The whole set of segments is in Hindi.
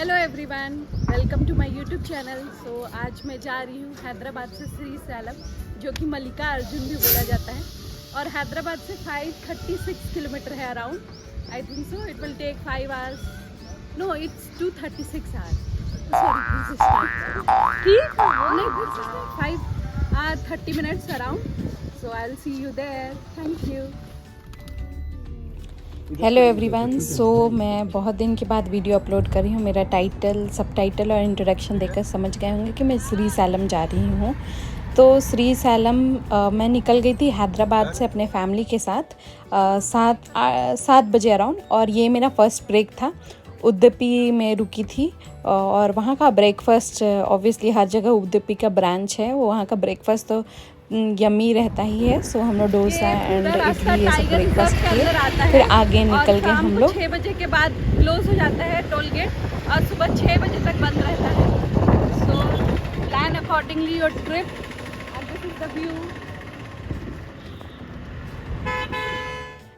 Hello everyone, welcome to my YouTube channel. So आज मैं जा रही हूँ हैदराबाद से श्री सैलम, जो कि मल्लिका अर्जुन भी बोला जाता है, और हैदराबाद से 536 किलोमीटर है around. I think so it will take 5 hours, no it's 236 hours, ठीक नहीं 5 hour 30 minutes around. So I will see you there, thank you. Hello everyone, so मैं बहुत दिन के बाद वीडियो अपलोड कर रही हूँ। मेरा टाइटल, सबटाइटल और इंट्रोडक्शन देखकर समझ गए होंगे कि मैं श्री सैलम जा रही हूँ। तो श्री सैलम मैं निकल गई थी हैदराबाद से अपने फैमिली के साथ 7 बजे अराउंड, और ये मेरा फर्स्ट ब्रेक था। उडुपी में रुकी थी और वहाँ का ब्रेकफास्ट, ऑब्वियसली हर जगह उडुपी का ब्रांच है, वो वहाँ का ब्रेकफास्ट तो यम्मी रहता ही है। सो हम लोग डोसा एंड इडली ये सब ब्रेकफास्ट किए, फिर आगे निकल गए हम लोग। 6 बजे के बाद क्लोज हो जाता है टोल गेट, और सुबह 6 बजे तक बंद रहता है। So plan accordingly your trip, and this is the view.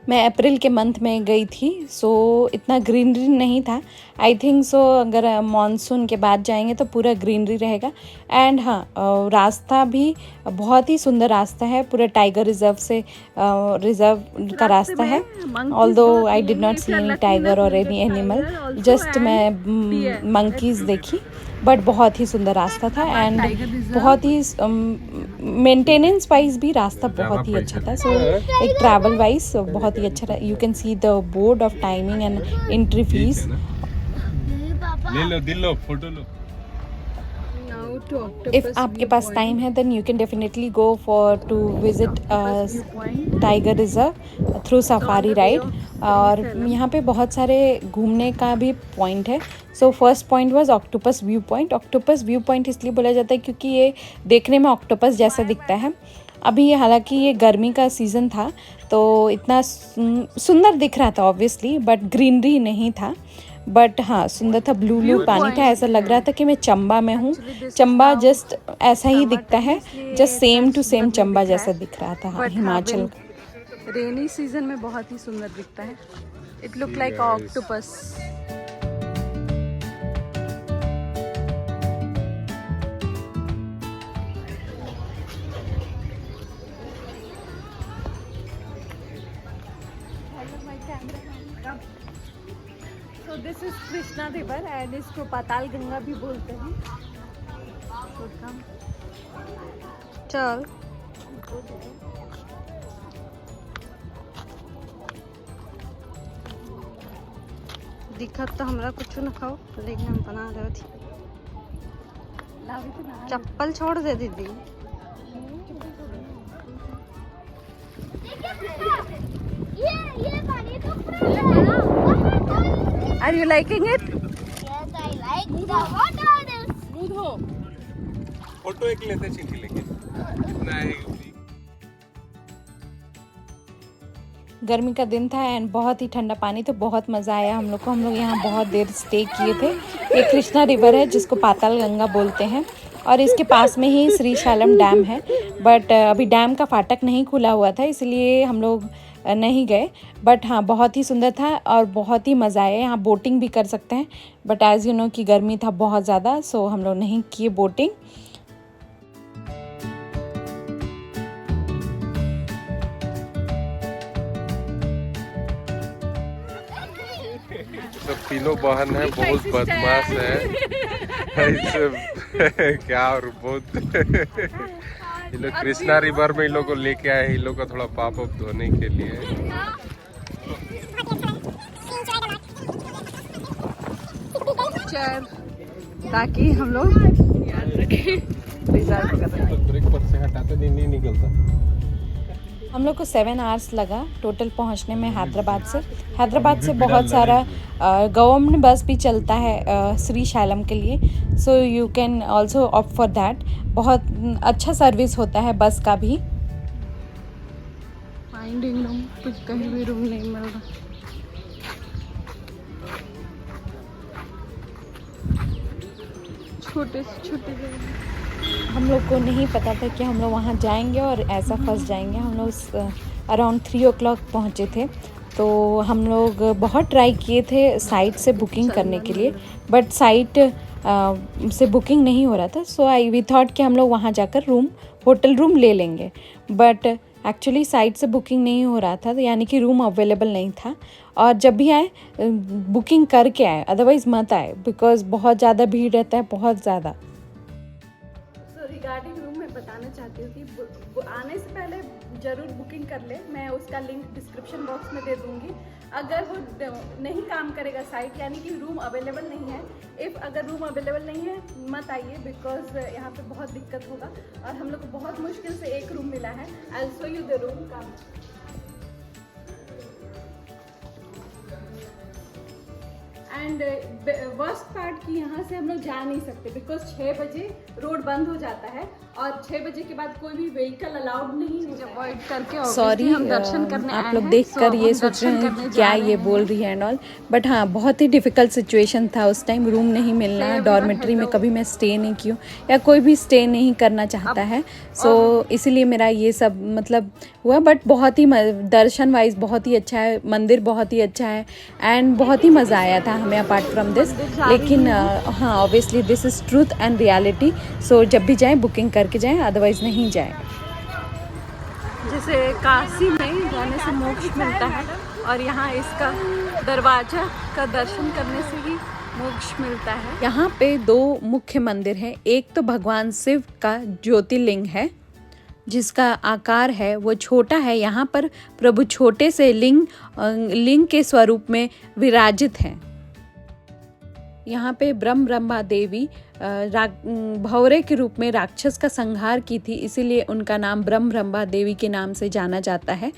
मैं अप्रैल के मंथ में गई थी, सो इतना ग्रीनरी नहीं था। आई थिंक सो अगर मॉनसून के बाद जाएंगे तो पूरा ग्रीनरी रहेगा। एंड हाँ, रास्ता भी बहुत ही सुंदर रास्ता है, पूरा टाइगर रिजर्व से रिजर्व का रास्ता है। Although I did not see any tiger और एनी एनिमल, जस्ट मैं मंकीज देखी, बट बहुत ही सुंदर रास्ता था। एंड बहुत ही मेंटेनेंस वाइज भी रास्ता बहुत ही अच्छा था। सो एक ट्रैवल वाइज बहुत ही अच्छा था। You can see the board of timing and entry fees. ले लो फोटो लो। इफ आपके पास टाइम है then you can definitely go for to visit tiger reserve through safari ride. और यहाँ पे बहुत सारे घूमने का भी पॉइंट है। So first point was octopus view point. Octopus view point इसलिए बोला जाता है क्योंकि ये देखने में ऑक्टोपस जैसा दिखता है। अभी हालांकि ये गर्मी का सीज़न था तो इतना सुंदर दिख रहा था ऑब्वियसली, बट ग्रीनरी नहीं था। बट हाँ, सुंदर था, ब्लू ब्लू पानी था, ऐसा लग रहा था कि मैं चंबा में हूँ। चंबा जस्ट ऐसा ही दिखता है, just same to same Chamba जैसा दिख रहा था हिमाचल। रेनी सीजन में बहुत ही सुंदर दिखता है। It look like octopus. So this is Krishna river and इसको पाताल गंगा भी बोलते हैं। चल दिखत तो हमरा कुछ न खाओ, लेकिन हम बना रहे थे। चप्पल छोड़ दे दीदी। ये पानी तो Are you liking it? Yes, I like the water. Smooth हो। फोटो एक लेते चिट्ठी लेके नहीं। गर्मी का दिन था एंड बहुत ही ठंडा पानी, तो बहुत मज़ा आया हम लोग को। हम लोग यहाँ बहुत देर स्टे किए थे। ये कृष्णा रिवर है जिसको पाताल गंगा बोलते हैं, और इसके पास में ही श्री सैलम डैम है। बट अभी डैम का फाटक नहीं खुला हुआ था, इसलिए हम लोग नहीं गए। बट हाँ, बहुत ही सुंदर था और बहुत ही मज़ा आया। यहाँ बोटिंग भी कर सकते हैं, बट एज़ यू नो कि गर्मी था बहुत ज़्यादा, सो हम लोग नहीं किए बोटिंग। तो तीनों बहन है, बहुत बदमाश है क्या, और बहुत ये लोग कृष्णा रिवर में इन लोग को लेके आए, इन लोग का थोड़ा पाप वाप धोने के लिए। ताकि हम लोग याद रखें। ब्रेक पर से हटाते नहीं निकलता। हम लोग को 7 आवर्स लगा टोटल पहुंचने में हैदराबाद से। हैदराबाद से बहुत सारा गवर्नमेंट बस भी चलता है श्री सैलम के लिए, so you can also opt for that. बहुत अच्छा सर्विस होता है बस का भी। फाइंडिंग रूम, कुछ कहीं भी रूम नहीं मिल रहा। छोटे से छोटे जगह। हम लोग को नहीं पता था कि हम लोग वहाँ जाएंगे और ऐसा फंस जाएंगे। हम लोग अराउंड 3 o'clock पहुँचे थे, तो हम लोग बहुत ट्राई किए थे साइट से बुकिंग करने के लिए, बट साइट से बुकिंग नहीं हो रहा था। सो वी थॉट कि हम लोग वहाँ जाकर होटल रूम ले लेंगे, बट एक्चुअली साइट से बुकिंग नहीं हो रहा था, यानी कि रूम अवेलेबल नहीं था। और जब भी आए बुकिंग करके आए, अदरवाइज़ मत आए, बिकॉज़ बहुत ज़्यादा भीड़ रहता है, बहुत ज़्यादा। सो रिगार्डिंग रूम मैं बताना चाहती हूँ कि आने से पहले ज़रूर बुकिंग कर ले। मैं उसका लिंक डिस्क्रिप्शन बॉक्स में दे दूँगी। अगर वो नहीं काम करेगा साइट, यानी कि रूम अवेलेबल नहीं है, अगर रूम अवेलेबल नहीं है मत आइए, बिकॉज यहाँ पे बहुत दिक्कत होगा। और हम लोग को बहुत मुश्किल से एक रूम मिला है। I will show you the room का। एंड वर्स्ट पार्ट कि यहाँ से हम लोग जा नहीं सकते, बिकॉज 6 बजे रोड बंद हो जाता है और 6 बजे के बाद कोई भी व्हीकल अलाउड नहीं है। अवॉइड करके सॉरी, हम दर्शन करने आप लोग देखकर ये सोच रहे हैं क्या ये बोल रही है एंड ऑल, बट हाँ बहुत ही डिफ़िकल्ट सिचुएशन था उस टाइम। रूम नहीं मिलना, डॉर्मेट्री में कभी मैं स्टे नहीं की हूँ या कोई भी स्टे नहीं करना चाहता है। सो इसीलिए मेरा ये सब मतलब हुआ, बट बहुत ही दर्शन वाइज बहुत ही अच्छा है, मंदिर बहुत ही अच्छा है एंड बहुत ही मज़ा आया था हमें अपार्ट फ्रॉम दिस। लेकिन हाँ obviously this is truth and reality. So जब भी जाएँ बुकिंग करके जाएँ, अदरवाइज़ नहीं जाएँ। जैसे काशी में जाने से मोक्ष मिलता है और यहाँ इसका दरवाजा का दर्शन करने से ही मोक्ष मिलता है। यहाँ पे 2 मुख्य मंदिर हैं। एक तो भगवान शिव का ज्योतिर्लिंग है जिसका आकार है वो छोटा है। यहाँ पर प्रभु छोटे से लिंग के स्वरूप में विराजित हैं। यहाँ पे ब्रह्मा देवी भौरे के रूप में राक्षस का संहार की थी, इसीलिए उनका नाम ब्रह्मा देवी के नाम से जाना जाता है।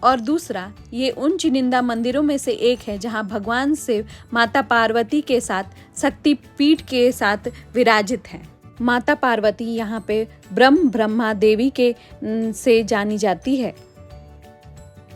और दूसरा, ये उन चुनिंदा मंदिरों में से एक है जहाँ भगवान शिव माता पार्वती के साथ शक्तिपीठ के साथ विराजित हैं। माता पार्वती यहाँ पे ब्रह्मा देवी के से जानी जाती है।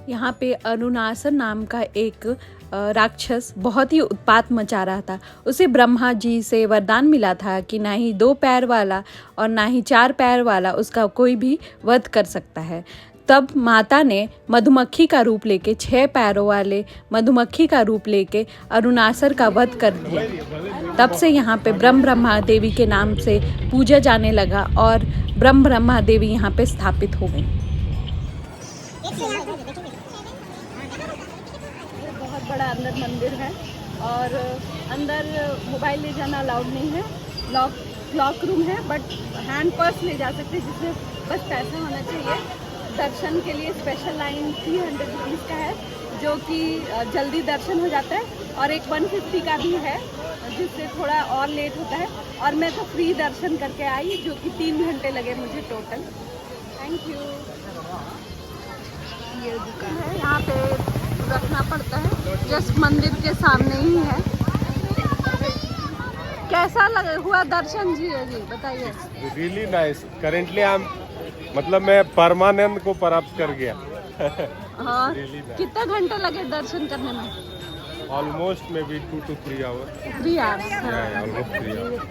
यहाँ पे अरुणासर नाम का एक राक्षस बहुत ही उत्पात मचा रहा था। उसे ब्रह्मा जी से वरदान मिला था कि ना ही 2 पैर वाला और ना ही 4 पैर वाला उसका कोई भी वध कर सकता है। तब माता ने मधुमक्खी का रूप लेके 6 पैरों वाले मधुमक्खी का रूप लेके अरुणासर का वध कर दिया। तब से यहाँ पे ब्रह्मा देवी के नाम से पूजा जाने लगा और ब्रह्मा देवी यहाँ पे स्थापित हो गई। बहुत बड़ा अंदर मंदिर है और अंदर मोबाइल ले जाना अलाउड नहीं है। लॉक रूम है, बट हैंड पर्स ले जा सकते हैं जिसमें बस पैसा होना चाहिए। दर्शन के लिए स्पेशल लाइन 300 रुपीज़ का है, जो कि जल्दी दर्शन हो जाता है, और एक 150 का भी है जिससे थोड़ा और लेट होता है। और मैं तो फ्री दर्शन करके आई, जो कि 3 घंटे लगे मुझे टोटल। Thank you. ये दुकान है, यहाँ पे रखना पड़ता है, जस्ट मंदिर के सामने ही है। कैसा लगा हुआ दर्शन जी बताइए। Really nice. करेंटली मतलब मैं परमानंद को प्राप्त कर गया। हाँ, कितना घंटे लगे दर्शन करने में? Almost may be 2 to 3 hours. 3 hours. Yeah, almost 3 hours.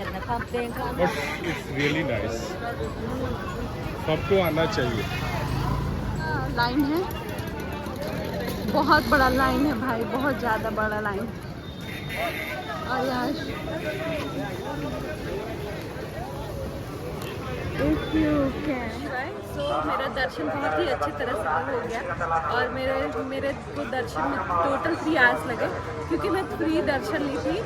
But it's really nice. सबको आना चाहिए। लाइन है, बहुत बड़ा लाइन है भाई, बहुत ज़्यादा बड़ा लाइन। और यहाँ मेरा दर्शन बहुत ही अच्छी तरह से हो गया और मेरे को दर्शन में टोटल 3 hours लगे, क्योंकि मैं फ्री दर्शन ली थी।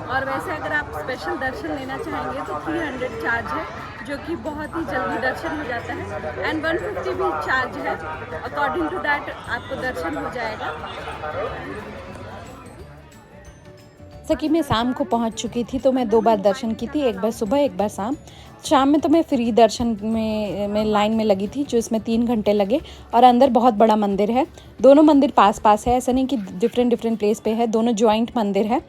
और वैसे अगर आप स्पेशल दर्शन लेना चाहेंगे तो 300 चार्ज है, जो कि बहुत ही जल्दी दर्शन हो जाता है। एंड 150 भी चार्ज है। अकॉर्डिंग टू दैट आपको दर्शन हो जाएगा। जैसा कि मैं शाम को पहुंच चुकी थी, तो मैं 2 बार दर्शन की थी, एक बार सुबह एक बार शाम में तो मैं फ्री दर्शन में लाइन में लगी थी, जो इसमें 3 घंटे लगे। और अंदर बहुत बड़ा मंदिर है, दोनों मंदिर पास है, ऐसा नहीं कि डिफरेंट प्लेस पे है, दोनों जॉइंट मंदिर है।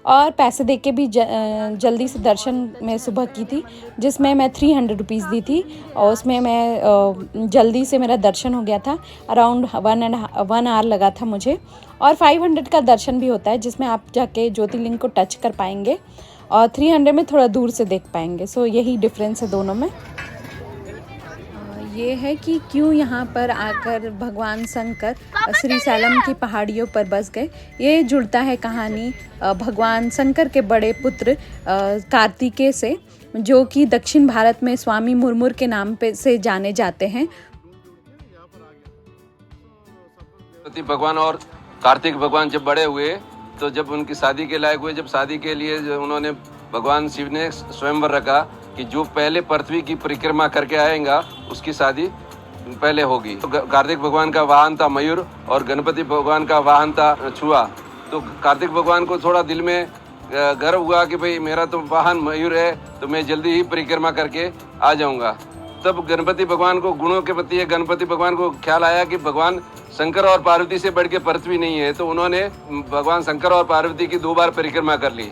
और पैसे दे के भी जल्दी से दर्शन मैं सुबह की थी, जिसमें मैं 300 रुपीज़ दी थी और उसमें मैं जल्दी से मेरा दर्शन हो गया था। अराउंड 1 hour लगा था मुझे। और 500 का दर्शन भी होता है, जिसमें आप जाके ज्योतिर्लिंग को टच कर पाएंगे, और 300 में थोड़ा दूर से देख पाएंगे। सो यही डिफरेंस है दोनों में। ये है कि क्यों यहाँ पर आकर भगवान शंकर श्री सैलम की पहाड़ियों पर बस गए। ये जुड़ता है कहानी भगवान शंकर के बड़े पुत्र कार्तिकेय से, जो कि दक्षिण भारत में स्वामी मुर्मुर के नाम पे से जाने जाते हैं। भगवान और कार्तिक भगवान जब बड़े हुए तो जब उनकी शादी के लायक हुए, जब शादी के लिए उन्होंने भगवान शिव ने स्वयंवर रखा कि जो पहले पृथ्वी की परिक्रमा करके आएगा उसकी शादी पहले होगी। तो कार्तिक भगवान का वाहन था मयूर और गणपति भगवान का वाहन था छुआ। तो कार्तिक भगवान को थोड़ा दिल में गर्व हुआ कि भाई मेरा तो वाहन मयूर है तो मैं जल्दी ही परिक्रमा करके आ जाऊंगा। तब गणपति भगवान को गुणों के प्रति गणपति भगवान को ख्याल आया कि भगवान शंकर और पार्वती से बढ़ के पृथ्वी नहीं है, तो उन्होंने भगवान शंकर और पार्वती की 2 बार परिक्रमा कर ली।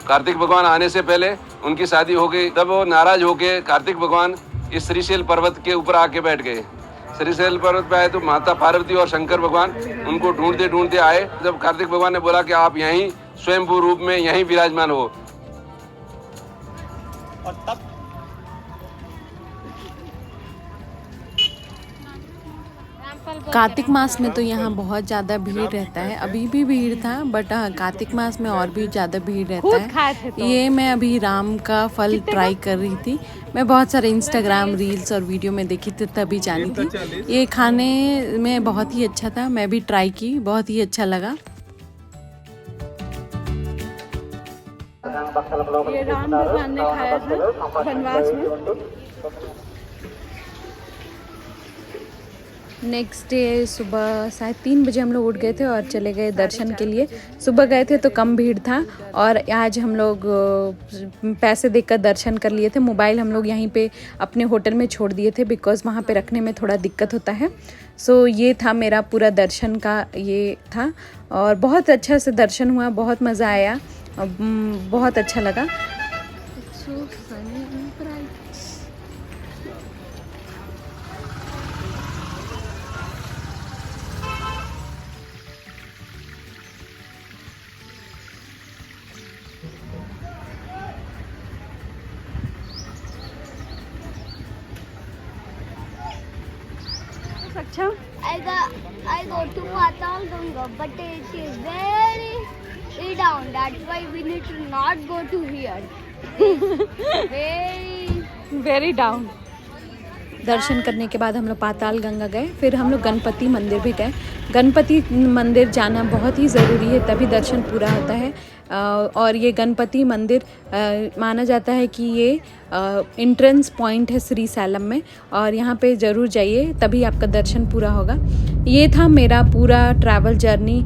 कार्तिक भगवान आने से पहले उनकी शादी हो गई। तब वो नाराज होके कार्तिक भगवान इस श्रीशैल पर्वत के ऊपर आके बैठ गए। श्रीशैल पर्वत पे आए तो माता पार्वती और शंकर भगवान उनको ढूंढते ढूंढते आए। जब कार्तिक भगवान ने बोला कि आप यहीं स्वयंभू रूप में यहीं विराजमान हो, और तब कार्तिक मास में तो यहाँ बहुत ज़्यादा भीड़ रहता है। अभी भी भीड़ था, बट कार्तिक मास में और भी ज़्यादा भीड़ रहता है। ये मैं अभी राम का फल ट्राई कर रही थी। मैं बहुत सारे इंस्टाग्राम रील्स और वीडियो में देखी थी, तभी जानी थी। ये खाने में बहुत ही अच्छा था, मैं भी ट्राई की, बहुत ही अच्छा लगा। ये राम भगवान ने खाया था वनवास में। नेक्स्ट डे सुबह शायद 3 बजे हम लोग उठ गए थे और चले गए दर्शन के लिए। सुबह गए थे तो कम भीड़ था, और आज हम लोग पैसे देकर दर्शन कर लिए थे। मोबाइल हम लोग यहीं पे अपने होटल में छोड़ दिए थे, बिकॉज़ वहाँ पे रखने में थोड़ा दिक्कत होता है। सो ये था मेरा पूरा दर्शन का, ये था, और बहुत अच्छा से दर्शन हुआ, बहुत मज़ा आया, बहुत अच्छा लगा। अच्छा, I go to Patal Ganga, but it is very down. That's why we need to not go to here. Very down. दर्शन करने के बाद हम लोग पाताल गंगा गए, फिर हम लोग गणपति मंदिर भी गए। गणपति मंदिर जाना बहुत ही ज़रूरी है, तभी दर्शन पूरा होता है। और ये गणपति मंदिर माना जाता है कि ये एंट्रेंस पॉइंट है श्री सैलम में, और यहाँ पे ज़रूर जाइए, तभी आपका दर्शन पूरा होगा। ये था मेरा पूरा ट्रैवल जर्नी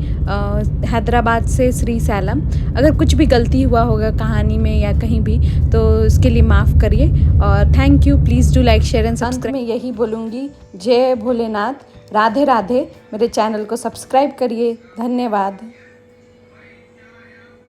हैदराबाद से श्री सैलम। अगर कुछ भी गलती हुआ होगा कहानी में या कहीं भी, तो उसके लिए माफ़ करिए, और thank you. Please do like, share and subscribe. मैं यही बोलूँगी, जय भोलेनाथ, राधे राधे। मेरे चैनल को सब्सक्राइब करिए। धन्यवाद।